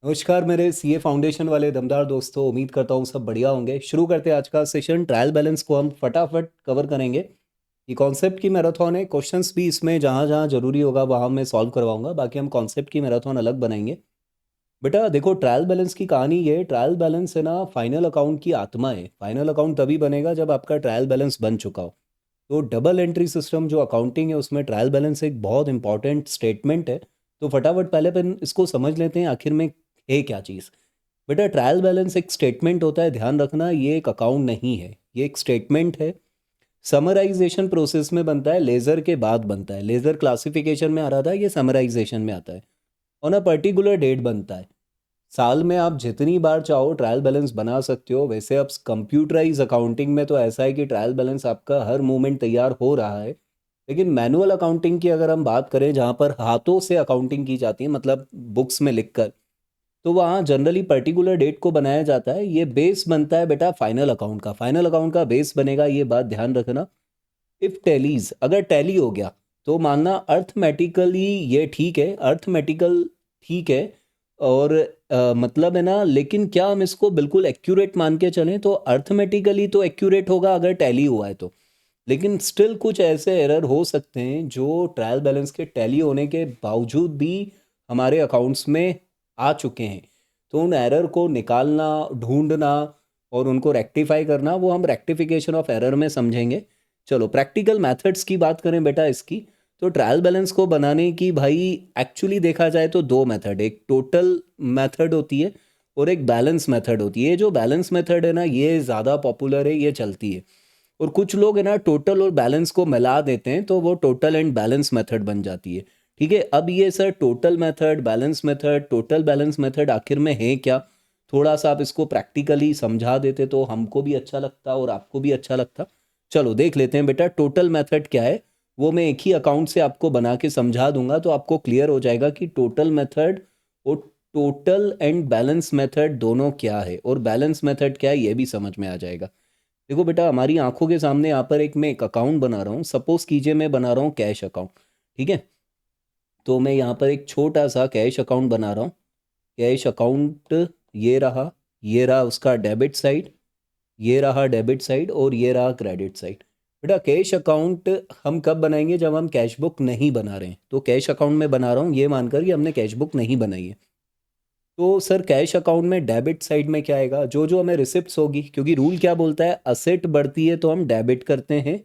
नमस्कार मेरे CA foundation वाले दमदार दोस्तों, उम्मीद करता हूँ सब बढ़िया होंगे। शुरू करते हैं आज का सेशन। ट्रायल बैलेंस को हम फटाफट कवर करेंगे। ये कॉन्सेप्ट की मैराथन है। क्वेश्चंस भी इसमें जहाँ जहाँ जरूरी होगा वहाँ मैं सॉल्व करवाऊंगा, बाकी हम कॉन्सेप्ट की मैराथन अलग बनाएंगे। बेटा देखो, ट्रायल बैलेंस की कहानी ये है। ट्रायल बैलेंस है ना, फाइनल अकाउंट की आत्मा है। फाइनल अकाउंट तभी बनेगा जब आपका ट्रायल बैलेंस बन चुका हो। तो डबल एंट्री सिस्टम जो अकाउंटिंग है उसमें ट्रायल बैलेंस एक बहुत इंपॉर्टेंट स्टेटमेंट है। तो फटाफट पहले अपन इसको समझ लेते हैं आखिर में है क्या चीज़। बेटा ट्रायल बैलेंस एक स्टेटमेंट होता है, ध्यान रखना, ये एक अकाउंट नहीं है, ये एक स्टेटमेंट है। समराइजेशन प्रोसेस में बनता है, लेज़र के बाद बनता है। लेज़र क्लासिफिकेशन में आ रहा था, ये समराइजेशन में आता है। ऑन अ पर्टिकुलर डेट बनता है। साल में आप जितनी बार चाहो ट्रायल बैलेंस बना सकते हो। वैसे अब कंप्यूटराइज अकाउंटिंग में तो ऐसा है कि ट्रायल बैलेंस आपका हर मोमेंट तैयार हो रहा है। लेकिन मैनुअल अकाउंटिंग की अगर हम बात करें, जहाँ पर हाथों से अकाउंटिंग की जाती है, मतलब बुक्स में लिखकर, तो वहाँ जनरली पर्टिकुलर डेट को बनाया जाता है। ये बेस बनता है बेटा फाइनल अकाउंट का। फाइनल अकाउंट का बेस बनेगा, ये बात ध्यान रखना। इफ टैलीज, अगर टैली हो गया तो मानना अर्थमेटिकली ये ठीक है, अर्थमेटिकल ठीक है। और मतलब है ना, लेकिन क्या हम इसको बिल्कुल एक्यूरेट मान के चलें? तो अर्थमेटिकली तो एक्यूरेट होगा अगर टैली हुआ है तो। लेकिन स्टिल कुछ ऐसे एरर हो सकते हैं जो ट्रायल बैलेंस के टैली होने के बावजूद भी हमारे अकाउंट्स में आ चुके हैं। तो उन एरर को निकालना, ढूंढना और उनको रेक्टिफाई करना, वो हम रेक्टिफिकेशन ऑफ एरर में समझेंगे। चलो प्रैक्टिकल मेथड्स की बात करें बेटा इसकी। तो ट्रायल बैलेंस को बनाने की भाई एक्चुअली देखा जाए तो दो मेथड, एक टोटल मेथड होती है और एक बैलेंस मेथड होती है। जो बैलेंस मेथड है ना, ये ज़्यादा पॉपुलर है, ये चलती है। और कुछ लोग है ना टोटल और बैलेंस को मिला देते हैं, तो वो टोटल एंड बैलेंस मेथड बन जाती है। ठीक है, अब ये sir total method, balance method, total balance method आखिर में है क्या? थोड़ा सा आप इसको प्रैक्टिकली समझा देते तो हमको भी अच्छा लगता और आपको भी अच्छा लगता। चलो देख लेते हैं बेटा, टोटल मेथड क्या है। वो मैं एक ही अकाउंट से आपको बना के समझा दूंगा, तो आपको क्लियर हो जाएगा कि टोटल मेथड और टोटल एंड बैलेंस मेथड दोनों क्या है, और बैलेंस मेथड क्या है ये भी समझ में आ जाएगा। देखो बेटा, हमारी आंखों के सामने यहाँ पर एक मैं एक अकाउंट बना रहा हूँ। सपोज कीजिए मैं बना रहा हूँ कैश अकाउंट। ठीक है, तो मैं यहाँ पर एक छोटा सा कैश अकाउंट बना रहा हूँ। कैश अकाउंट ये रहा, ये रहा उसका डेबिट साइड, ये रहा डेबिट साइड और ये रहा क्रेडिट साइड। बेटा कैश अकाउंट हम कब बनाएंगे? जब हम कैश बुक नहीं बना रहे हैं। तो कैश अकाउंट में बना रहा हूँ ये मानकर कि हमने कैश बुक नहीं बनाई है। तो सर कैश अकाउंट में डेबिट साइड में क्या आएगा? जो जो हमें रिसिप्ट्स होगी, क्योंकि रूल क्या बोलता है, असेट बढ़ती है तो हम डेबिट करते हैं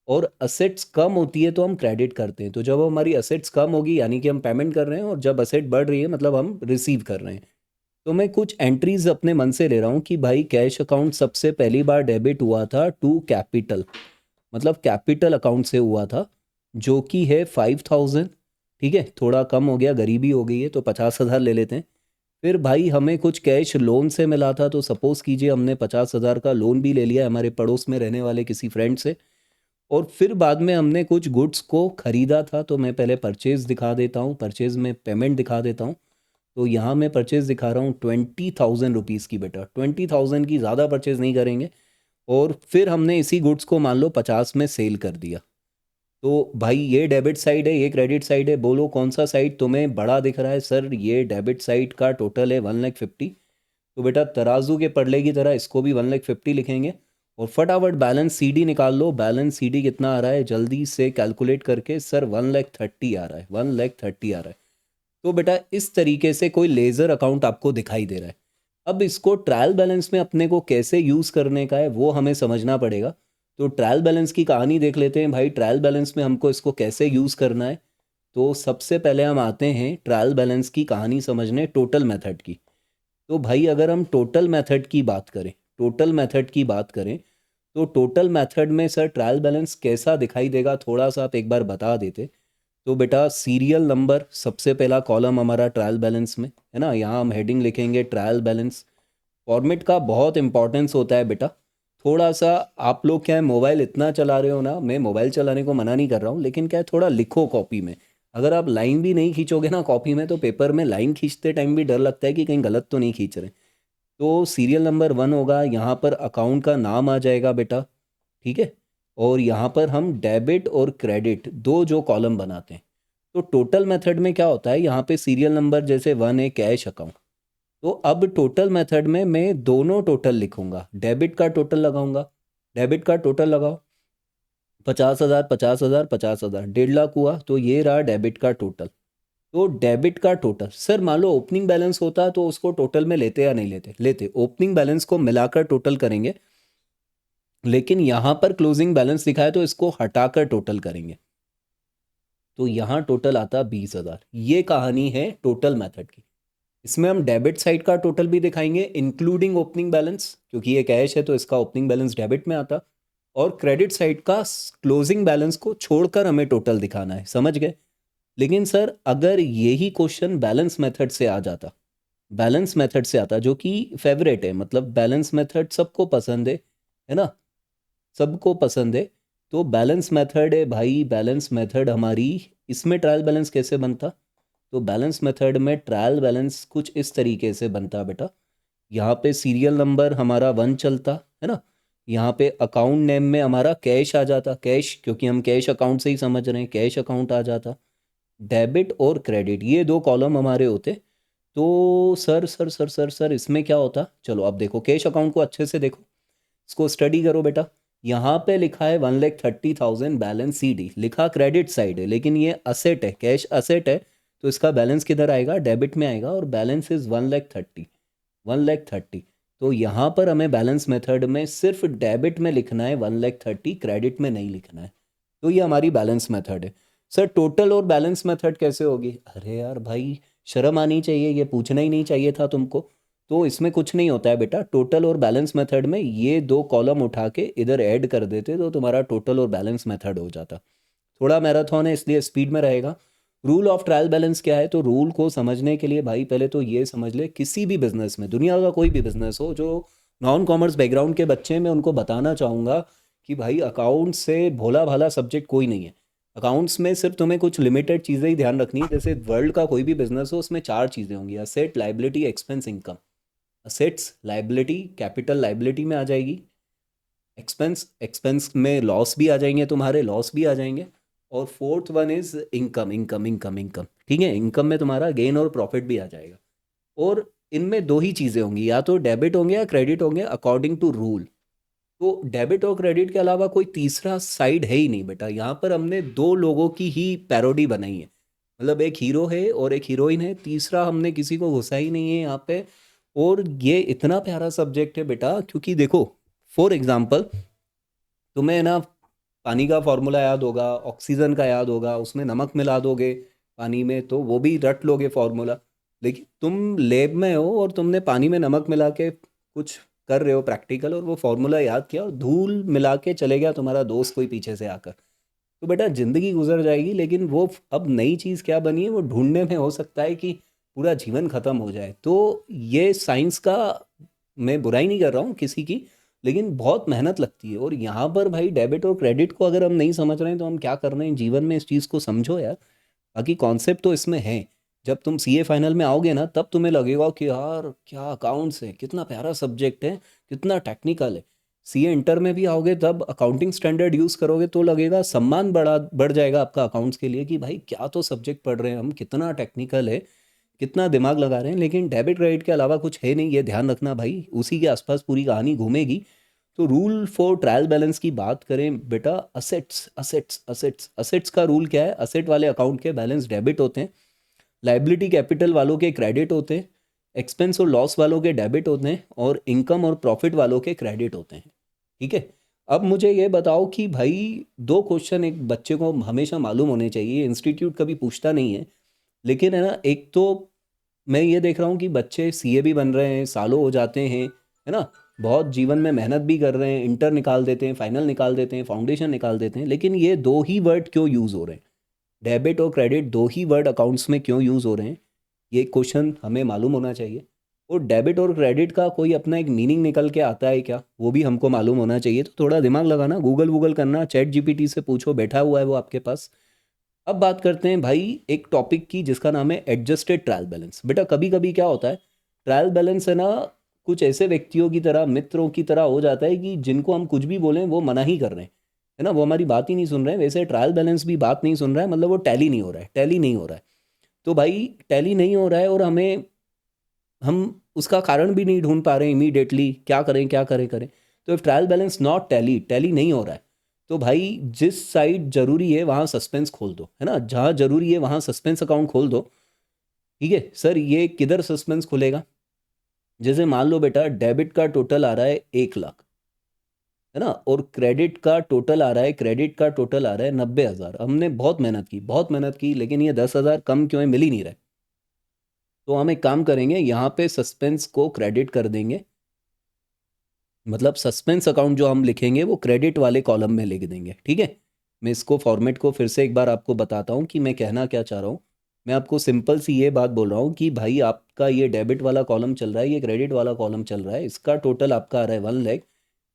और असेट्स कम होती है तो हम क्रेडिट करते हैं। तो जब हमारी असेट्स कम होगी यानी कि हम पेमेंट कर रहे हैं, और जब असेट बढ़ रही है मतलब हम रिसीव कर रहे हैं। तो मैं कुछ एंट्रीज अपने मन से ले रहा हूँ कि भाई कैश अकाउंट सबसे पहली बार डेबिट हुआ था टू कैपिटल, मतलब कैपिटल अकाउंट से हुआ था, जो कि है 5,000। ठीक है, थोड़ा कम हो गया, गरीबी हो गई है तो 50,000 ले लेते हैं। फिर भाई हमें कुछ कैश लोन से मिला था, तो सपोज कीजिए हमने 50,000 का लोन भी ले लिया हमारे पड़ोस में रहने वाले किसी फ्रेंड से। और फिर बाद में हमने कुछ गुड्स को खरीदा था, तो मैं पहले परचेज दिखा देता हूँ, परचेज में पेमेंट दिखा देता हूँ। तो यहाँ मैं परचेज दिखा रहा हूँ 20,000 रुपीज़ की। बेटा 20,000 की, ज़्यादा परचेज नहीं करेंगे। और फिर हमने इसी गुड्स को मान लो 50 में सेल कर दिया। तो भाई ये डेबिट साइड है, ये क्रेडिट साइड है। बोलो कौन सा साइड तुम्हें बड़ा दिख रहा है? सर ये डेबिट साइड का टोटल है 1,50,000। तो बेटा तराजू के पड़ले की तरह इसको भी 1,50,000 लिखेंगे। और फटाफट बैलेंस सीडी निकाल लो। बैलेंस सीडी कितना आ रहा है जल्दी से कैलकुलेट करके? सर 1,30,000 आ रहा है, 1,30,000 आ रहा है। तो बेटा इस तरीके से कोई लेज़र अकाउंट आपको दिखाई दे रहा है। अब इसको ट्रायल बैलेंस में अपने को कैसे यूज़ करने का है वो हमें समझना पड़ेगा। तो ट्रायल बैलेंस की कहानी देख लेते हैं भाई। ट्रायल बैलेंस में हमको इसको कैसे यूज़ करना है। तो सबसे पहले हम आते हैं ट्रायल बैलेंस की कहानी समझने टोटल मेथड की। तो भाई अगर हम टोटल मेथड की बात करें, टोटल मेथड की बात करें, तो टोटल मेथड में सर ट्रायल बैलेंस कैसा दिखाई देगा, थोड़ा सा आप एक बार बता देते। तो बेटा सीरियल नंबर सबसे पहला कॉलम हमारा ट्रायल बैलेंस में है ना, यहाँ हम हेडिंग लिखेंगे ट्रायल बैलेंस। फॉर्मेट का बहुत इंपॉर्टेंस होता है बेटा। थोड़ा सा आप लोग क्या है, मोबाइल इतना चला रहे हो ना, मैं मोबाइल चलाने को मना नहीं कर रहा हूँ, लेकिन क्या है थोड़ा लिखो कॉपी में। अगर आप लाइन भी नहीं खींचोगे ना कॉपी में, तो पेपर में लाइन खींचते टाइम भी डर लगता है कि कहीं गलत तो नहीं खींच रहे। तो सीरियल नंबर 1 होगा, यहाँ पर अकाउंट का नाम आ जाएगा बेटा। ठीक है, और यहाँ पर हम डेबिट और क्रेडिट दो जो कॉलम बनाते हैं। तो टोटल मेथड में क्या होता है, यहाँ पे सीरियल नंबर जैसे 1 है कैश अकाउंट, तो अब टोटल मेथड में मैं दोनों टोटल लिखूंगा, डेबिट का टोटल लगाऊंगा, डेबिट का टोटल लगाओ, 50,000 50,000 50,000, 1.5 लाख हुआ, तो ये रहा डेबिट का टोटल। तो डेबिट का टोटल, सर मान लो ओपनिंग बैलेंस होता तो उसको टोटल में लेते या नहीं लेते, लेते, ओपनिंग बैलेंस को मिलाकर टोटल करेंगे, लेकिन यहां पर क्लोजिंग बैलेंस दिखा है तो इसको हटाकर टोटल करेंगे, तो यहाँ टोटल आता 20,000। ये कहानी है टोटल मेथड की। इसमें हम डेबिट साइड का टोटल भी दिखाएंगे इंक्लूडिंग ओपनिंग बैलेंस, क्योंकि ये कैश है तो इसका ओपनिंग बैलेंस डेबिट में आता, और क्रेडिट साइड का क्लोजिंग बैलेंस को छोड़कर हमें टोटल दिखाना है, समझ गए। लेकिन सर अगर यही क्वेश्चन बैलेंस मेथड से आ जाता, बैलेंस मेथड से आता जो कि फेवरेट है, मतलब बैलेंस मेथड सबको पसंद है ना, सबको पसंद है, तो बैलेंस मेथड है भाई, बैलेंस मेथड हमारी, इसमें ट्रायल बैलेंस कैसे बनता, तो बैलेंस मेथड में ट्रायल बैलेंस कुछ इस तरीके से बनता बेटा। यहाँ पे सीरियल नंबर हमारा 1 चलता है ना, यहाँ पे अकाउंट नेम में हमारा कैश आ जाता, कैश, क्योंकि हम कैश अकाउंट से ही समझ रहे हैं, कैश अकाउंट आ जाता, डेबिट और क्रेडिट ये दो कॉलम हमारे होते। तो सर इसमें क्या होता, चलो अब देखो कैश अकाउंट को अच्छे से देखो, इसको स्टडी करो बेटा। यहाँ पे लिखा है 1,30,000 बैलेंस CD, लिखा क्रेडिट साइड है, लेकिन ये असेट है, कैश असेट है, तो इसका बैलेंस किधर आएगा, डेबिट में आएगा, और बैलेंस इज 1,30,000 तो यहाँ पर हमें बैलेंस मेथड में सिर्फ डेबिट में लिखना है 1,30,000, क्रेडिट में नहीं लिखना है। तो ये हमारी बैलेंस मेथड है। सर टोटल और बैलेंस मेथड कैसे होगी, अरे यार भाई शर्म आनी चाहिए, ये पूछना ही नहीं चाहिए था तुमको। तो इसमें कुछ नहीं होता है बेटा, टोटल और बैलेंस मेथड में ये दो कॉलम उठा के इधर ऐड कर देते तो तुम्हारा टोटल और बैलेंस मेथड हो जाता। थोड़ा मैराथन है इसलिए स्पीड में रहेगा। रूल ऑफ ट्रायल बैलेंस क्या है, तो रूल को समझने के लिए भाई पहले तो ये समझ ले, किसी भी बिजनेस में, दुनिया का कोई भी बिजनेस हो, जो नॉन कॉमर्स बैकग्राउंड के बच्चे हैं, मैं उनको बताना चाहूँगा कि भाई अकाउंट से भोला भाला सब्जेक्ट कोई नहीं है। अकाउंट्स में सिर्फ तुम्हें कुछ लिमिटेड चीज़ें ही ध्यान रखनी है, जैसे वर्ल्ड का कोई भी बिजनेस हो उसमें 4 चीज़ें होंगी, asset, liability, expense, income. Assets liability, capital liability में आ जाएगी, एक्सपेंस, एक्सपेंस में लॉस भी आ जाएंगे, तुम्हारे लॉस भी आ जाएंगे, और fourth one is income, income, ठीक है, इनकम में तुम्हारा गेन और प्रॉफिट भी आ जाएगा। और इनमें दो ही चीज़ें होंगी, या तो डेबिट होंगे या क्रेडिट होंगे अकॉर्डिंग टू रूल। तो डेबिट और क्रेडिट के अलावा कोई तीसरा साइड है ही नहीं बेटा, यहाँ पर हमने दो लोगों की ही पैरोडी बनाई है, मतलब एक हीरो है और एक हीरोइन है, तीसरा हमने किसी को घुसा ही नहीं है यहाँ पे। और ये इतना प्यारा सब्जेक्ट है बेटा, क्योंकि देखो फॉर एग्जाम्पल तुम्हें ना पानी का फॉर्मूला याद होगा, ऑक्सीजन का याद होगा, उसमें नमक मिला दोगे पानी में तो वो भी रट लोगे फॉर्मूला। लेकिन तुम लैब में हो और तुमने पानी में नमक मिला के कुछ कर रहे हो प्रैक्टिकल, और वो फॉर्मूला याद किया और धूल मिला के चले गया तुम्हारा दोस्त कोई पीछे से आकर, तो बेटा ज़िंदगी गुजर जाएगी। लेकिन वो अब नई चीज़ क्या बनी है वो ढूंढने में हो सकता है कि पूरा जीवन ख़त्म हो जाए। तो ये साइंस का, मैं बुराई नहीं कर रहा हूँ किसी की, लेकिन बहुत मेहनत लगती है। और यहाँ पर भाई डेबिट और क्रेडिट को अगर हम नहीं समझ रहे हैं तो हम क्या कर रहे हैं जीवन में, इस चीज़ को समझो यार। बाकी कॉन्सेप्ट तो इसमें है, जब तुम CA फाइनल में आओगे ना तब तुम्हें लगेगा कि यार क्या अकाउंट्स है, कितना प्यारा सब्जेक्ट है, कितना टेक्निकल है। CA इंटर में भी आओगे तब अकाउंटिंग स्टैंडर्ड यूज़ करोगे तो लगेगा, सम्मान बढ़ जाएगा आपका अकाउंट्स के लिए कि भाई क्या तो सब्जेक्ट पढ़ रहे हैं हम, कितना टेक्निकल है, कितना दिमाग लगा रहे हैं। लेकिन डेबिट क्रेडिट के अलावा कुछ है नहीं, ये ध्यान रखना भाई, उसी के आसपास पूरी कहानी घूमेगी। तो रूल फॉर ट्रायल बैलेंस की बात करें बेटा, असेट्स असेट्स असेट्स असेट्स का रूल क्या है, असेट वाले अकाउंट के बैलेंस डेबिट होते हैं, लाइबिलिटी कैपिटल वालों के क्रेडिट होते हैं, एक्सपेंस और लॉस वालों के डेबिट होते हैं, और इनकम और प्रॉफिट वालों के क्रेडिट होते हैं। ठीक है, अब मुझे ये बताओ कि भाई दो क्वेश्चन एक बच्चे को हमेशा मालूम होने चाहिए, इंस्टीट्यूट कभी पूछता नहीं है, लेकिन है ना, एक तो मैं ये देख रहा हूँ कि बच्चे CA भी बन रहे हैं, सालों हो जाते हैं, है ना, बहुत जीवन में मेहनत भी कर रहे हैं, इंटर निकाल देते हैं, फाइनल निकाल देते हैं, फाउंडेशन निकाल देते हैं, लेकिन ये दो ही वर्ड क्यों यूज़ हो रहे हैं, डेबिट और क्रेडिट दो ही वर्ड अकाउंट्स में क्यों यूज़ हो रहे हैं, ये क्वेश्चन हमें मालूम होना चाहिए। और डेबिट और क्रेडिट का कोई अपना एक मीनिंग निकल के आता है क्या, वो भी हमको मालूम होना चाहिए। तो थोड़ा दिमाग लगाना, गूगल करना, ChatGPT से पूछो, बैठा हुआ है वो आपके पास। अब बात करते हैं भाई एक टॉपिक की जिसका नाम है एडजस्टेड ट्रायल बैलेंस। बेटा कभी कभी क्या होता है, ट्रायल बैलेंस है ना, कुछ ऐसे व्यक्तियों की तरह, मित्रों की तरह हो जाता है कि जिनको हम कुछ भी बोलें वो मना ही कर रहे हैं, है ना, वो हमारी बात ही नहीं सुन रहे हैं। वैसे ट्रायल बैलेंस भी बात नहीं सुन रहा है, मतलब वो टैली नहीं हो रहा है, टैली नहीं हो रहा है। तो भाई टैली नहीं हो रहा है और हमें हम उसका कारण भी नहीं ढूंढ पा रहे हैं इमीडिएटली, क्या करें क्या करें करें। तो if trial balance not tally, tally नहीं हो रहा है, तो भाई जिस साइड जरूरी है वहाँ सस्पेंस खोल दो, है ना, जहाँ जरूरी है वहाँ सस्पेंस अकाउंट खोल दो। ठीक है सर, ये किधर सस्पेंस खुलेगा? जैसे मान लो बेटा डेबिट का टोटल आ रहा है 1 लाख, है ना, और क्रेडिट का टोटल आ रहा है, क्रेडिट का टोटल आ रहा है 90,000। हमने बहुत मेहनत की, बहुत मेहनत की, लेकिन ये 10,000 कम क्यों है, मिल ही नहीं रहा है। तो हम एक काम करेंगे, यहाँ पे सस्पेंस को क्रेडिट कर देंगे, मतलब सस्पेंस अकाउंट जो हम लिखेंगे वो क्रेडिट वाले कॉलम में लिख देंगे। ठीक है, मैं इसको फॉर्मेट को फिर से एक बार आपको बताता हूँ कि मैं कहना क्या चाह रहा हूँ। मैं आपको सिंपल सी ये बात बोल रहा हूँ कि भाई आपका ये डेबिट वाला कॉलम चल रहा है, ये क्रेडिट वाला कॉलम चल रहा है, इसका टोटल आपका आ रहा है 1 लाख,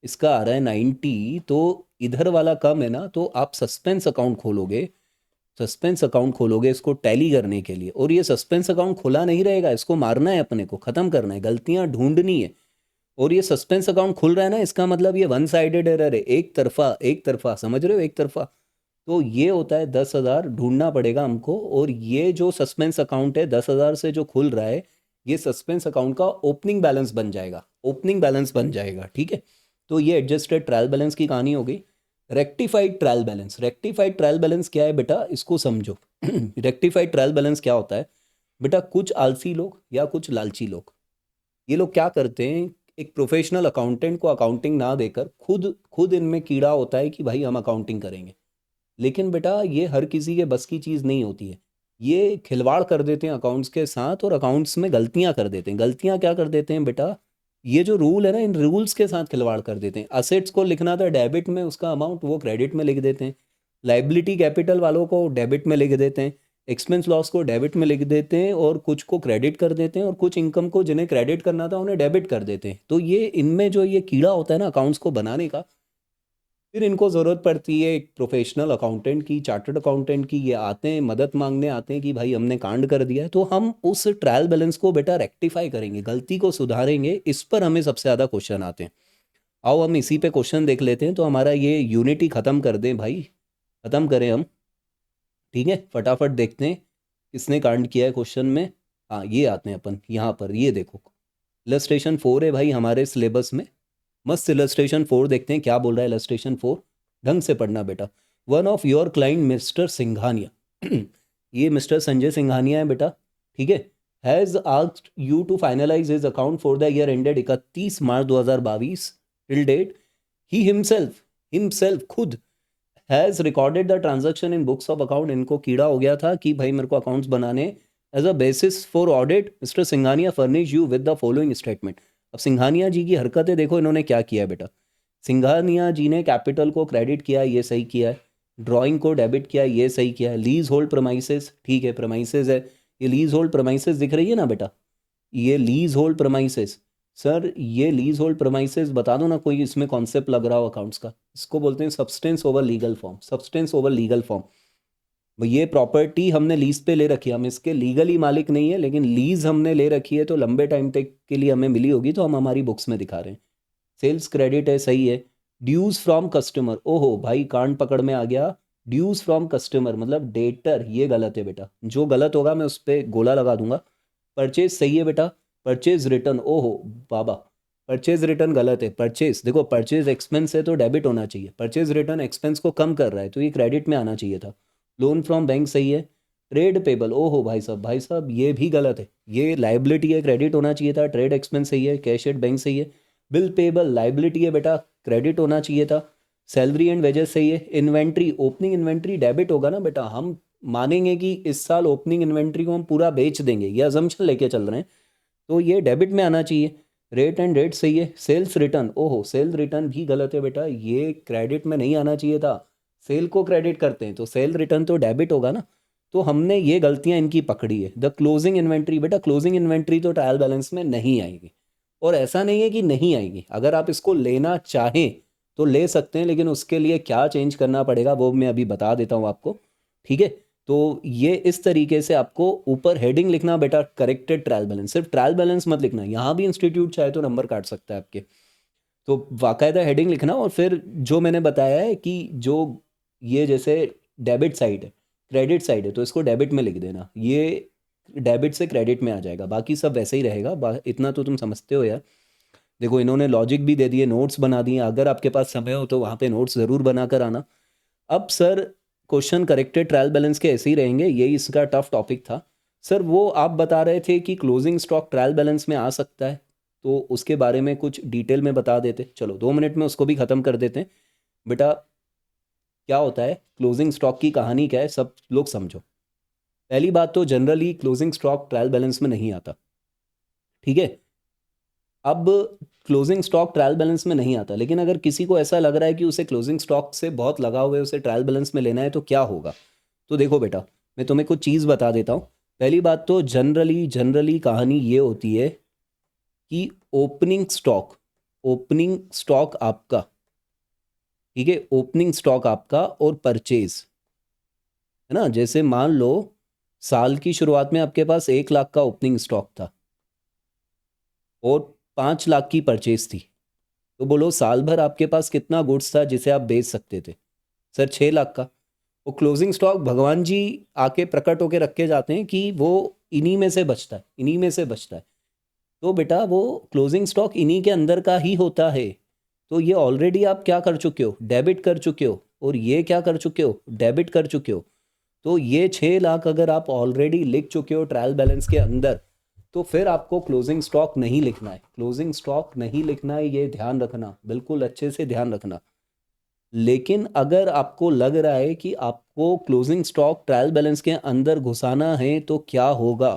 इसका आ रहा है 90, तो इधर वाला कम है ना, तो आप सस्पेंस अकाउंट खोलोगे, सस्पेंस अकाउंट खोलोगे इसको टैली करने के लिए। और ये सस्पेंस अकाउंट खुला नहीं रहेगा, इसको मारना है अपने को, ख़त्म करना है, गलतियाँ ढूंढनी है। और ये सस्पेंस अकाउंट खुल रहा है ना, इसका मतलब ये वन साइडेड एरर है, एक तरफा, एक तरफा, समझ रहे हो, एक तरफा। तो ये होता है 10,000 ढूंढना पड़ेगा हमको। और ये जो सस्पेंस अकाउंट है 10,000 से जो खुल रहा है, ये सस्पेंस अकाउंट का ओपनिंग बैलेंस बन जाएगा, ओपनिंग बैलेंस बन जाएगा। ठीक है, तो ये एडजस्टेड ट्रायल बैलेंस की कहानी हो गई। Rectified trial balance, rectified trial balance क्या है बेटा, इसको समझो। रेक्टिफाइड ट्रायल बैलेंस क्या होता है बेटा, कुछ आलसी लोग या कुछ लालची लोग, ये लोग क्या करते हैं, एक प्रोफेशनल अकाउंटेंट को अकाउंटिंग ना देकर खुद खुद इनमें कीड़ा होता है कि भाई हम अकाउंटिंग करेंगे। लेकिन बेटा ये हर किसी के बस की चीज़ नहीं होती है। ये खिलवाड़ कर देते हैं अकाउंट्स के साथ, और अकाउंट्स में गलतियां कर देते हैं। गलतियां क्या कर देते हैं बेटा, ये जो रूल है ना, इन रूल्स के साथ खिलवाड़ कर देते हैं। असेट्स को लिखना था डेबिट में, उसका अमाउंट वो क्रेडिट में लिख देते हैं। लाइबिलिटी कैपिटल वालों को डेबिट में लिख देते हैं, एक्सपेंस लॉस को डेबिट में लिख देते हैं, और कुछ को क्रेडिट कर देते हैं, और कुछ इनकम को जिन्हें क्रेडिट करना था उन्हें डेबिट कर देते हैं। तो ये इनमें जो ये कीड़ा होता है ना अकाउंट्स को बनाने का, फिर इनको ज़रूरत पड़ती है एक प्रोफेशनल अकाउंटेंट की, चार्टर्ड अकाउंटेंट की। ये आते हैं, मदद मांगने आते हैं कि भाई हमने कांड कर दिया है। तो हम उस ट्रायल बैलेंस को बेटा रेक्टिफाई करेंगे, गलती को सुधारेंगे, इस पर हमें सबसे ज़्यादा क्वेश्चन आते हैं। आओ हम इसी पे क्वेश्चन देख लेते हैं, तो हमारा ये यूनिटी ख़त्म कर दें भाई, ख़त्म करें हम। ठीक है, फटाफट देखते हैं किसने कांड किया है क्वेश्चन में। हाँ, ये आते हैं अपन यहाँ पर, ये देखो इलस्ट्रेशन 4 है भाई हमारे सिलेबस में। मस्त इलस्ट्रेशन 4 देखते हैं क्या बोल रहा है इलस्ट्रेशन 4। ढंग से पढ़ना बेटा। One of your client mister Singhania, ये मिस्टर संजय सिंघानिया है बेटा। ठीक है, has asked you to finalize his account for the year ended 31 March 2022 till date. He himself, himself खुद, has recorded the transaction in books of account. इनको कीड़ा हो गया था कि भाई मेरे को अकाउंट्स बनाने। As a basis for audit mister Singhania furnish you with the following statement. अब सिंघानिया जी की हरकतें देखो, इन्होंने क्या किया बेटा। सिंघानिया जी ने कैपिटल को क्रेडिट किया, ये सही किया है। ड्राइंग को डेबिट किया, ये सही किया है। लीज होल्ड प्रमाइसेस, ठीक है, प्रमाइसेस है, ये लीज होल्ड प्रमाइसेस दिख रही है ना बेटा, ये लीज होल्ड प्रमाइसेस। सर ये लीज होल्ड प्रमाइसेस बता दो ना कोई इसमें कॉन्सेप्ट लग रहा हो अकाउंट्स का। इसको बोलते हैं substance over legal form, substance over legal form. ये प्रॉपर्टी हमने लीज पे ले रखी है, हम इसके लीगली मालिक नहीं है, लेकिन लीज हमने ले रखी है तो लंबे टाइम तक के लिए हमें मिली होगी, तो हम हमारी बुक्स में दिखा रहे हैं। सेल्स क्रेडिट है, सही है। ड्यूज फ्रॉम कस्टमर, ओहो भाई कांड पकड़ में आ गया। ड्यूज फ्रॉम कस्टमर मतलब डेटर, ये गलत है बेटा, जो गलत होगा मैं उस पर गोला लगा दूंगा। परचेज सही है बेटा। परचेज रिटर्न, ओहो बाबा, परचेज रिटर्न गलत है। परचेज देखो, परचेज एक्सपेंस है तो डेबिट होना चाहिए, परचेज रिटर्न एक्सपेंस को कम कर रहा है तो ये क्रेडिट में आना चाहिए था। लोन फ्रॉम बैंक सही है। ट्रेड पेबल, ओहो भाई साहब, भाई साहब ये भी गलत है, ये लाइबिलिटी है, क्रेडिट होना चाहिए था। ट्रेड एक्सपेंस सही है। कैश एट बैंक सही है। बिल पेबल लाइबिलिटी है बेटा, क्रेडिट होना चाहिए था। सैलरी एंड वेजेस सही है। इन्वेंट्री, ओपनिंग इन्वेंट्री डेबिट होगा ना बेटा, हम मानेंगे कि इस साल ओपनिंग इन्वेंट्री को हम पूरा बेच देंगे, ये अजम्पशन लेके चल रहे हैं, तो ये डेबिट में आना चाहिए। रेट एंड डेट सही है। सेल्स रिटर्न, ओहो सेल रिटर्न भी गलत है बेटा, ये क्रेडिट में नहीं आना चाहिए था। सेल को क्रेडिट करते हैं तो सेल रिटर्न तो डेबिट होगा ना। तो हमने ये गलतियां इनकी पकड़ी है। द क्लोजिंग इन्वेंट्री, बेटा क्लोजिंग इन्वेंट्री तो ट्रायल बैलेंस में नहीं आएगी। और ऐसा नहीं है कि नहीं आएगी, अगर आप इसको लेना चाहें तो ले सकते हैं, लेकिन उसके लिए क्या चेंज करना पड़ेगा वो मैं अभी बता देता हूँ आपको। ठीक है, तो ये इस तरीके से आपको ऊपर हेडिंग लिखना बेटा, करेक्टेड ट्रायल बैलेंस, सिर्फ ट्रायल बैलेंस मत लिखना, यहाँ भी इंस्टीट्यूट चाहे तो नंबर काट सकता है आपके। तो बाकायदा हेडिंग लिखना। और फिर जो मैंने बताया है कि जो ये जैसे डेबिट साइड है, क्रेडिट साइड है, तो इसको डेबिट में लिख देना। ये डेबिट से क्रेडिट में आ जाएगा, बाकी सब वैसे ही रहेगा। इतना तो तुम समझते हो यार। देखो इन्होंने लॉजिक भी दे दिए, नोट्स बना दिए, अगर आपके पास समय हो तो वहाँ पे नोट्स ज़रूर बना कर आना। अब sir question corrected trial balance के ऐसे ही रहेंगे, यही इसका टफ टॉपिक था। सर वो आप बता रहे थे कि क्लोजिंग स्टॉक ट्रायल बैलेंस में आ सकता है, तो उसके बारे में कुछ डिटेल में बता देते। चलो 2 मिनट में उसको भी ख़त्म कर देते हैं। बेटा क्या होता है क्लोजिंग स्टॉक की कहानी क्या है, सब लोग समझो। पहली बात तो generally closing stock trial balance में नहीं आता, ठीक है। अब क्लोजिंग स्टॉक ट्रायल बैलेंस में नहीं आता, लेकिन अगर किसी को ऐसा लग रहा है कि उसे क्लोजिंग स्टॉक से बहुत लगाव है, उसे ट्रायल बैलेंस में लेना है, तो क्या होगा। तो देखो बेटा, मैं तुम्हें कुछ चीज़ बता देता हूँ। पहली बात तो जनरली जनरली कहानी ये होती है कि ओपनिंग स्टॉक आपका, ठीक है, ओपनिंग स्टॉक आपका और परचेज, है ना। जैसे मान लो साल की शुरुआत में आपके पास 1 लाख का ओपनिंग स्टॉक था और 5 लाख की परचेज थी, तो बोलो साल भर आपके पास कितना गुड्स था जिसे आप बेच सकते थे। सर 6 लाख का। वो क्लोजिंग स्टॉक भगवान जी आके प्रकट होके रख के जाते हैं कि वो इन्हीं में से बचता है, इन्हीं में से बचता है। तो बेटा वो क्लोजिंग स्टॉक इन्हीं के अंदर का ही होता है। तो ये ऑलरेडी आप क्या कर चुके हो, डेबिट कर चुके हो, और ये क्या कर चुके हो, डेबिट कर चुके हो। तो ये 6 लाख अगर आप ऑलरेडी लिख चुके हो ट्रायल बैलेंस के अंदर, तो फिर आपको क्लोजिंग स्टॉक नहीं लिखना है, क्लोजिंग स्टॉक नहीं लिखना है, ये ध्यान रखना, बिल्कुल अच्छे से ध्यान रखना। लेकिन अगर आपको लग रहा है कि आपको क्लोजिंग स्टॉक ट्रायल बैलेंस के अंदर घुसाना है तो क्या होगा,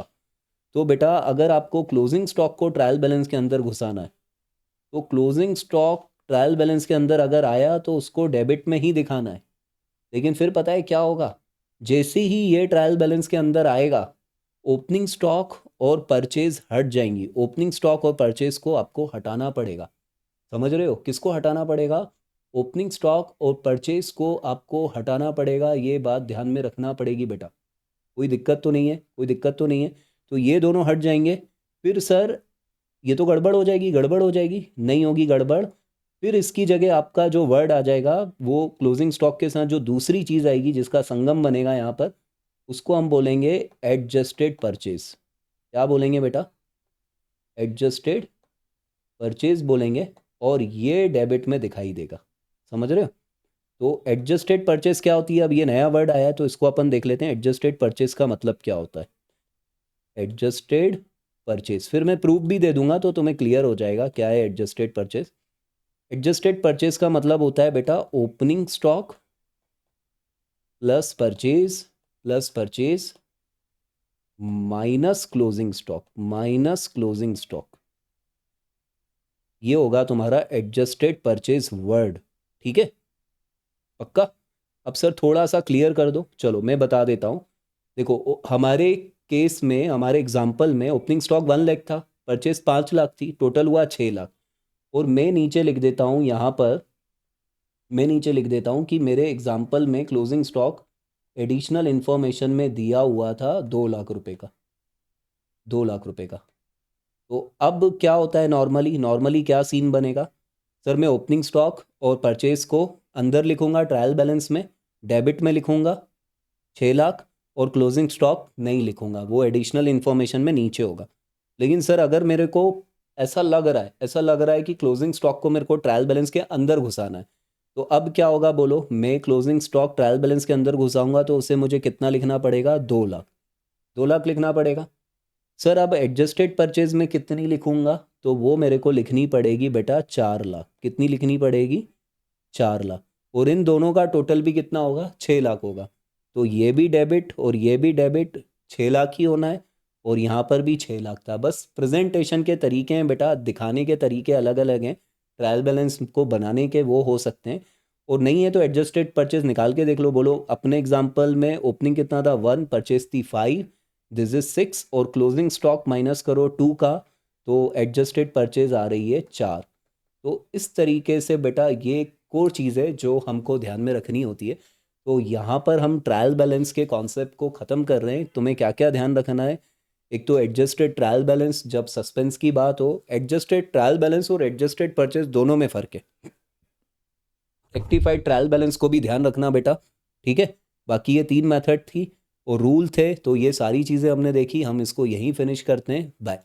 तो बेटा अगर आपको क्लोजिंग स्टॉक को ट्रायल बैलेंस के अंदर घुसाना है, तो क्लोजिंग स्टॉक ट्रायल बैलेंस के अंदर अगर आया तो उसको डेबिट में ही दिखाना है। लेकिन फिर पता है क्या होगा, जैसे ही ये ट्रायल बैलेंस के अंदर आएगा, ओपनिंग स्टॉक और परचेज हट जाएंगी। ओपनिंग स्टॉक और परचेज को आपको हटाना पड़ेगा। समझ रहे हो, किसको हटाना पड़ेगा, ओपनिंग स्टॉक और परचेज को आपको हटाना पड़ेगा। ये बात ध्यान में रखना पड़ेगी बेटा। कोई दिक्कत तो नहीं है, कोई दिक्कत तो नहीं है। तो ये दोनों हट जाएंगे। फिर सर ये तो गड़बड़ हो जाएगी, गड़बड़ हो जाएगी, नहीं होगी गड़बड़। फिर इसकी जगह आपका जो वर्ड आ जाएगा, वो क्लोजिंग स्टॉक के साथ जो दूसरी चीज़ आएगी जिसका संगम बनेगा यहाँ पर, उसको हम बोलेंगे एडजस्टेड परचेज। क्या बोलेंगे बेटा, एडजस्टेड परचेज बोलेंगे, और ये डेबिट में दिखाई देगा। समझ रहे हो। तो एडजस्टेड परचेज क्या होती है, अब ये नया वर्ड आया है तो इसको अपन देख लेते हैं। एडजस्टेड परचेज का मतलब क्या होता है, एडजस्टेड परचेज, फिर मैं प्रूफ भी दे दूंगा तो तुम्हें क्लियर हो जाएगा क्या है एडजस्टेड परचेज। एडजस्टेड परचेज का मतलब होता है बेटा opening stock plus purchase minus closing stock, minus closing stock. ये होगा तुम्हारा एडजस्टेड परचेज वर्ड, ठीक है, पक्का। अब सर थोड़ा सा क्लियर कर दो, चलो मैं बता देता हूँ। देखो हमारे केस में, हमारे एग्जाम्पल में ओपनिंग स्टॉक 1 लाख था, परचेज 5 लाख थी, टोटल हुआ 6 लाख। और मैं नीचे लिख देता हूँ यहाँ पर, मैं नीचे लिख देता हूँ कि मेरे एग्जाम्पल में क्लोजिंग स्टॉक एडिशनल इन्फॉर्मेशन में दिया हुआ था 2 लाख रुपए का, 2 लाख रुपए का। तो अब क्या होता है, नॉर्मली नॉर्मली क्या सीन बनेगा, सर मैं ओपनिंग स्टॉक और परचेज को अंदर लिखूंगा ट्रायल बैलेंस में, डेबिट में लिखूंगा 6 लाख, और क्लोजिंग स्टॉक नहीं लिखूंगा, वो एडिशनल इन्फॉर्मेशन में नीचे होगा। लेकिन सर अगर मेरे को ऐसा लग रहा है, ऐसा लग रहा है कि क्लोजिंग स्टॉक को मेरे को ट्रायल बैलेंस के अंदर घुसाना है, तो अब क्या होगा बोलो, मैं क्लोजिंग स्टॉक ट्रायल बैलेंस के अंदर घुसाऊंगा तो उसे मुझे कितना लिखना पड़ेगा, 2 लाख, 2 लाख लिखना पड़ेगा। सर अब एडजस्टेड परचेज में कितनी लिखूंगा, तो वो मेरे को लिखनी पड़ेगी बेटा 4 लाख। कितनी लिखनी पड़ेगी, 4 लाख। और इन दोनों का टोटल भी कितना होगा, 6 लाख होगा। तो ये भी डेबिट और ये भी डेबिट, 6 लाख ही होना है, और यहाँ पर भी 6 लाख था। बस प्रेजेंटेशन के तरीके हैं बेटा, दिखाने के तरीके अलग अलग हैं, ट्रायल बैलेंस को बनाने के वो हो सकते हैं। और नहीं है तो एडजस्टेड परचेज निकाल के देख लो। बोलो अपने एग्जाम्पल में ओपनिंग कितना था 1, परचेज थी 5, दिस इज 6, और क्लोजिंग स्टॉक माइनस करो 2 का, तो एडजस्टेड परचेज आ रही है 4। तो इस तरीके से बेटा ये कोर चीज़ है जो हमको ध्यान में रखनी होती है। तो यहाँ पर हम ट्रायल बैलेंस के कॉन्सेप्ट को ख़त्म कर रहे हैं। तुम्हें क्या क्या ध्यान रखना है, एक तो एडजस्टेड ट्रायल बैलेंस, जब सस्पेंस की बात हो, एडजस्टेड ट्रायल बैलेंस और एडजस्टेड परचेज दोनों में फ़र्क है। रेक्टिफाइड ट्रायल बैलेंस को भी ध्यान रखना बेटा, ठीक है। बाकी ये 3 मेथड थी, और रूल थे। तो ये सारी चीज़ें हमने देखी, हम इसको यहीं फिनिश करते हैं। बाय।